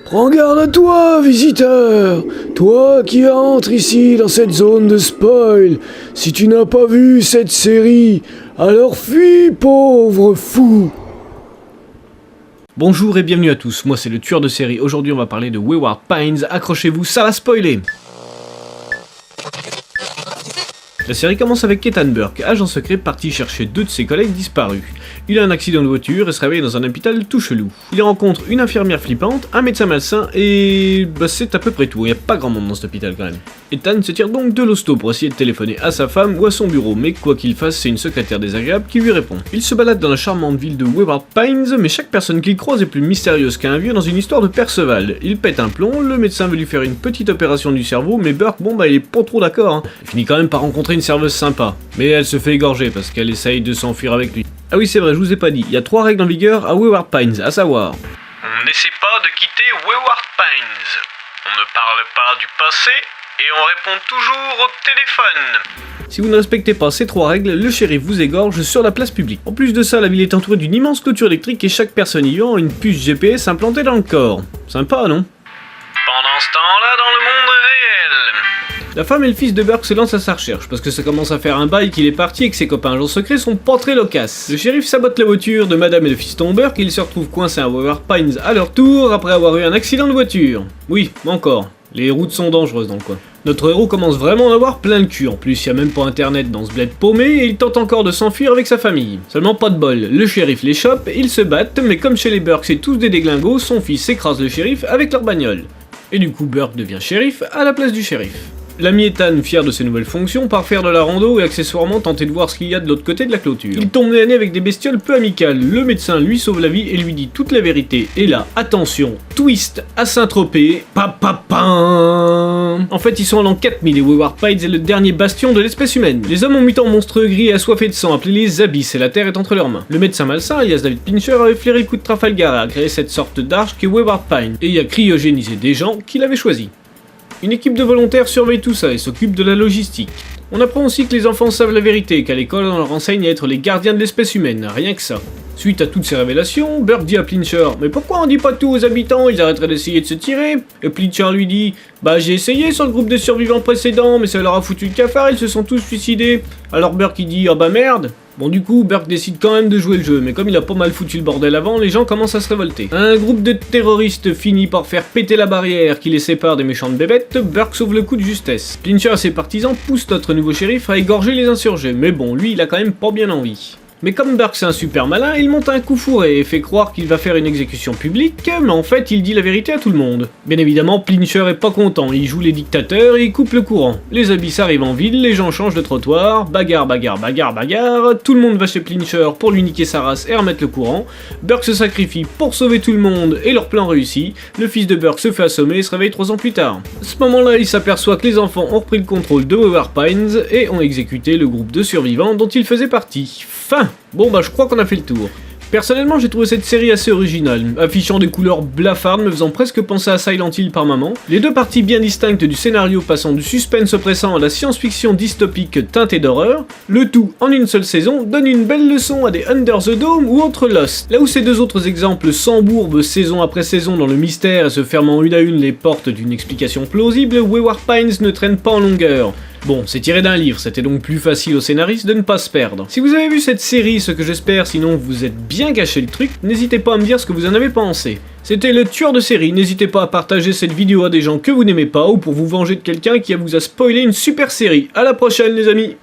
Prends garde à toi, visiteur! Toi qui entres ici dans cette zone de spoil, si tu n'as pas vu cette série, alors fuis, pauvre fou! Bonjour et bienvenue à tous, moi c'est le tueur de série. Aujourd'hui on va parler de Wayward Pines, accrochez-vous, ça va spoiler! La série commence avec Ethan Burke, agent secret parti chercher deux de ses collègues disparus. Il a un accident de voiture et se réveille dans un hôpital tout chelou. Il rencontre une infirmière flippante, un médecin malsain et... c'est à peu près tout, il n'y a pas grand monde dans cet hôpital quand même. Ethan se tire donc de l'hosto pour essayer de téléphoner à sa femme ou à son bureau, mais quoi qu'il fasse, c'est une secrétaire désagréable qui lui répond. Il se balade dans la charmante ville de Wayward Pines, mais chaque personne qu'il croise est plus mystérieuse qu'un vieux dans une histoire de Perceval. Il pète un plomb, le médecin veut lui faire une petite opération du cerveau, mais Burke, il est pas trop d'accord, hein. Il finit quand même par rencontrer une serveuse sympa, mais elle se fait égorger parce qu'elle essaye de s'enfuir avec lui. Ah oui c'est vrai, je vous ai pas dit, il y a 3 règles en vigueur à Wayward Pines, à savoir... On n'essaie pas de quitter Wayward Pines. On ne parle pas du passé et on répond toujours au téléphone. Si vous ne respectez pas ces 3 règles, le shérif vous égorge sur la place publique. En plus de ça, la ville est entourée d'une immense clôture électrique et chaque personne y vivant a une puce GPS implantée dans le corps. Sympa, non? Pendant ce temps-là, dans le monde réel... La femme et le fils de Burke se lancent à sa recherche, parce que ça commence à faire un bail qu'il est parti et que ses copains agents secrets sont pas très loquaces. Le shérif sabote la voiture de madame et de fiston Burke et ils se retrouvent coincés à Wayward Pines à leur tour après avoir eu un accident de voiture. Oui, encore. Les routes sont dangereuses dans le coin. Notre héros commence vraiment à en avoir plein le cul, en plus il y a même pas internet dans ce bled paumé et il tente encore de s'enfuir avec sa famille. Seulement pas de bol, le shérif les chope, ils se battent, mais comme chez les Burke c'est tous des déglingos, son fils écrase le shérif avec leur bagnole. Et du coup Burke devient shérif à la place du shérif. L'ami Ethan, fier de ses nouvelles fonctions, part faire de la rando et accessoirement tenter de voir ce qu'il y a de l'autre côté de la clôture. Il tombe nez à nez avec des bestioles peu amicales, le médecin lui sauve la vie et lui dit toute la vérité. Et là, attention, twist à Saint-Tropez, papapam. En fait, ils sont en l'an 4000 et Wayward Pines est le dernier bastion de l'espèce humaine. Les hommes ont mutant monstrueux gris et assoiffés de sang appelés les abysses et la terre est entre leurs mains. Le médecin malsain, alias David Pincher, avait flairé le coup de Trafalgar et a créé cette sorte d'arche qu'est Wayward Pines et y a cryogénisé des gens qu'il avait choisis. Une équipe de volontaires surveille tout ça et s'occupe de la logistique. On apprend aussi que les enfants savent la vérité, qu'à l'école on leur enseigne à être les gardiens de l'espèce humaine, rien que ça. Suite à toutes ces révélations, Burke dit à Pincher « Mais pourquoi on dit pas tout aux habitants, ils arrêteraient d'essayer de se tirer ?» Et Pincher lui dit « Bah j'ai essayé sur le groupe de survivants précédents, mais ça leur a foutu le cafard, ils se sont tous suicidés. » Alors Burke il dit « Ah bah merde !» Bon du coup, Burke décide quand même de jouer le jeu, mais comme il a pas mal foutu le bordel avant, les gens commencent à se révolter. Un groupe de terroristes finit par faire péter la barrière qui les sépare des méchantes bébêtes, Burke sauve le coup de justesse. Pincher et ses partisans poussent notre nouveau shérif à égorger les insurgés, mais bon, lui il a quand même pas bien envie. Mais comme Burke c'est un super malin, il monte un coup fourré et fait croire qu'il va faire une exécution publique, mais en fait il dit la vérité à tout le monde. Bien évidemment, Pincher est pas content, il joue les dictateurs et il coupe le courant. Les abysses arrivent en ville, les gens changent de trottoir, bagarre, tout le monde va chez Pincher pour lui niquer sa race et remettre le courant. Burke se sacrifie pour sauver tout le monde et leur plan réussit. Le fils de Burke se fait assommer et se réveille 3 ans plus tard. À ce moment-là, il s'aperçoit que les enfants ont repris le contrôle de Wayward Pines et ont exécuté le groupe de survivants dont il faisait partie. Fin. Bon je crois qu'on a fait le tour. Personnellement j'ai trouvé cette série assez originale, affichant des couleurs blafardes me faisant presque penser à Silent Hill par moments, les deux parties bien distinctes du scénario passant du suspense oppressant à la science-fiction dystopique teintée d'horreur, le tout en une seule saison donne une belle leçon à des Under the Dome ou autres Lost. Là où ces deux autres exemples s'embourbent saison après saison dans le mystère et se fermant une à une les portes d'une explication plausible, Wayward Pines ne traîne pas en longueur. Bon, c'est tiré d'un livre, c'était donc plus facile aux scénaristes de ne pas se perdre. Si vous avez vu cette série, ce que j'espère, sinon vous êtes bien gâché le truc, n'hésitez pas à me dire ce que vous en avez pensé. C'était le tueur de série, n'hésitez pas à partager cette vidéo à des gens que vous n'aimez pas ou pour vous venger de quelqu'un qui vous a spoilé une super série. À la prochaine les amis!